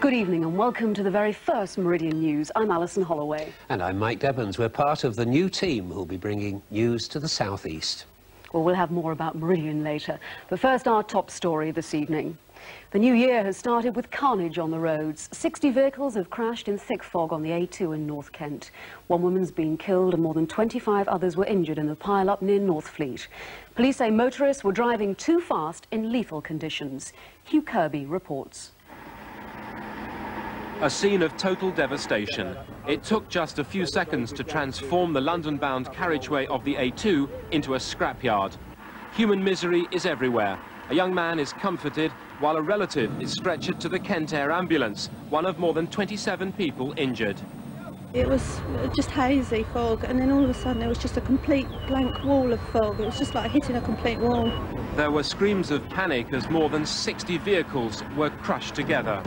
Good evening and welcome to the very first Meridian News. I'm Alison Holloway. And I'm Mike Debens. We're part of the new team who'll be bringing news to the southeast. Well, we'll have more about Meridian later. But first, our top story this evening. The new year has started with carnage on the roads. 60 vehicles have crashed in thick fog on the A2 in North Kent. One woman's been killed and more than 25 others were injured in the pile-up near Northfleet. Police say motorists were driving too fast in lethal conditions. Hugh Kirby reports. A scene of total devastation. It took just a few seconds to transform the London-bound carriageway of the A2 into a scrapyard. Human misery is everywhere. A young man is comforted while a relative is stretchered to the Kent Air ambulance, one of more than 27 people injured. It was just hazy fog, and then all of a sudden there was just a complete blank wall of fog. It was just like hitting a complete wall. There were screams of panic as more than 60 vehicles were crushed together.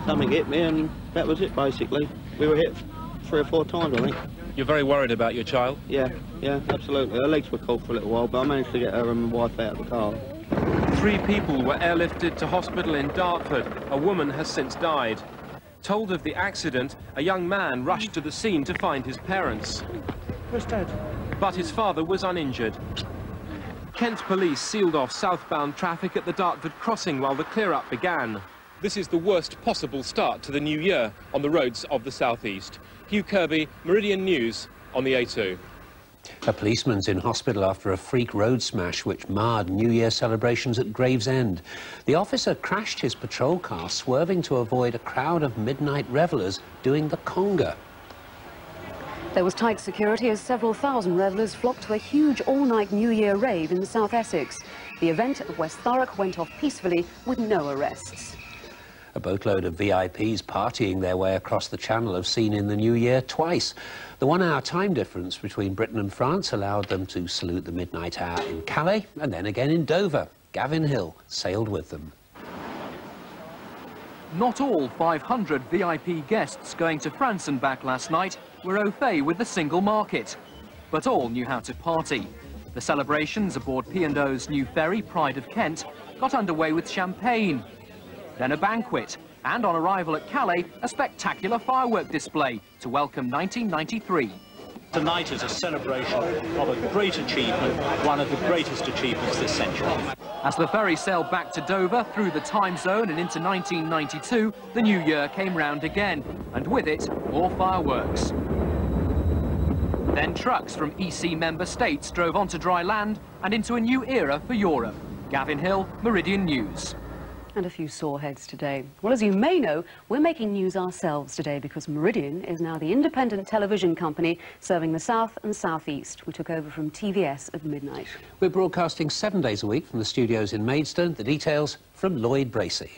Something hit me and that was it basically. We were hit 3 or 4 times, I think. You're very worried about your child? Yeah, absolutely. Her legs were caught for a little while, but I managed to get her and my wife out of the car. 3 people were airlifted to hospital in Dartford. A woman has since died. Told of the accident, a young man rushed to the scene to find his parents. Where's Dad? But his father was uninjured. Kent police sealed off southbound traffic at the Dartford crossing while the clear-up began. This is the worst possible start to the new year on the roads of the southeast. Hugh Kirby, Meridian News on the A2. A policeman's in hospital after a freak road smash which marred New Year celebrations at Gravesend. The officer crashed his patrol car, swerving to avoid a crowd of midnight revellers doing the conga. There was tight security as several thousand revellers flocked to a huge all-night New Year rave in South Essex. The event at West Thurrock went off peacefully with no arrests. A boatload of VIPs partying their way across the Channel have seen in the new year twice. The 1-hour time difference between Britain and France allowed them to salute the midnight hour in Calais and then again in Dover. Gavin Hill sailed with them. Not all 500 VIP guests going to France and back last night were au fait with the single market, but all knew how to party. The celebrations aboard P&O's new ferry, Pride of Kent, got underway with champagne, then a banquet, and on arrival at Calais, a spectacular firework display to welcome 1993. Tonight is a celebration of a great achievement, one of the greatest achievements this century. As the ferry sailed back to Dover through the time zone and into 1992, the new year came round again, and with it, more fireworks. Then trucks from EC member states drove onto dry land and into a new era for Europe. Gavin Hill, Meridian News. And a few sore heads today. Well, as you may know, we're making news ourselves today because Meridian is now the independent television company serving the south and southeast. We took over from TVS at midnight. We're broadcasting 7 days a week from the studios in Maidstone. The details from Lloyd Bracey.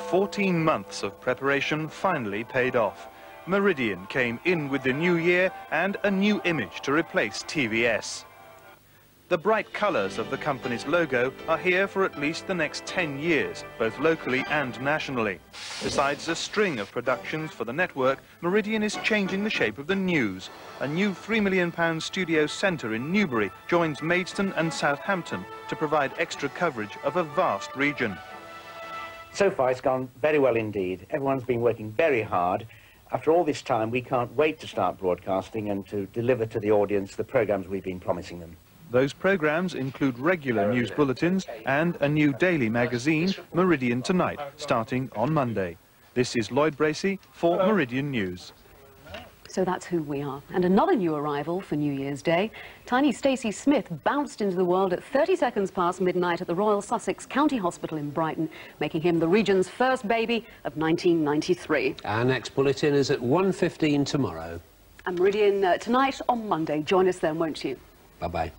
"14 months of preparation finally paid off. Meridian came in with the new year and a new image to replace TVS. The bright colours of the company's logo are here for at least the next 10 years, both locally and nationally. Besides a string of productions for the network, Meridian is changing the shape of the news. A new £3 million studio centre in Newbury joins Maidstone and Southampton to provide extra coverage of a vast region. So far it's gone very well indeed. Everyone's been working very hard. After all this time, we can't wait to start broadcasting and to deliver to the audience the programmes we've been promising them. Those programmes include regular news bulletins and a new daily magazine, Meridian Tonight, starting on Monday. This is Lloyd Bracey for Meridian News. So that's who we are. And another new arrival for New Year's Day. Tiny Stacey Smith bounced into the world at 30 seconds past midnight at the Royal Sussex County Hospital in Brighton, making him the region's first baby of 1993. Our next bulletin is at 1:15 tomorrow. And Meridian Tonight on Monday. Join us then, won't you? Bye-bye.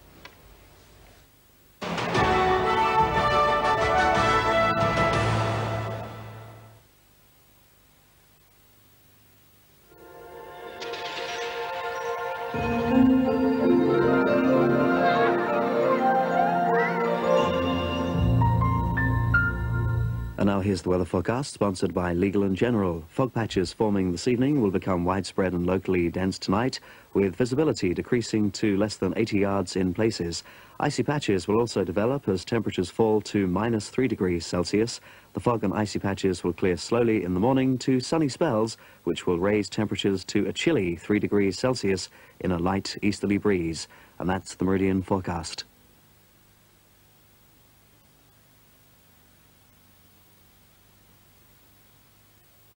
And now here's the weather forecast, sponsored by Legal & General. Fog patches forming this evening will become widespread and locally dense tonight, with visibility decreasing to less than 80 yards in places. Icy patches will also develop as temperatures fall to -3 degrees Celsius. The fog and icy patches will clear slowly in the morning to sunny spells, which will raise temperatures to a chilly 3 degrees Celsius in a light easterly breeze. And that's the Meridian forecast.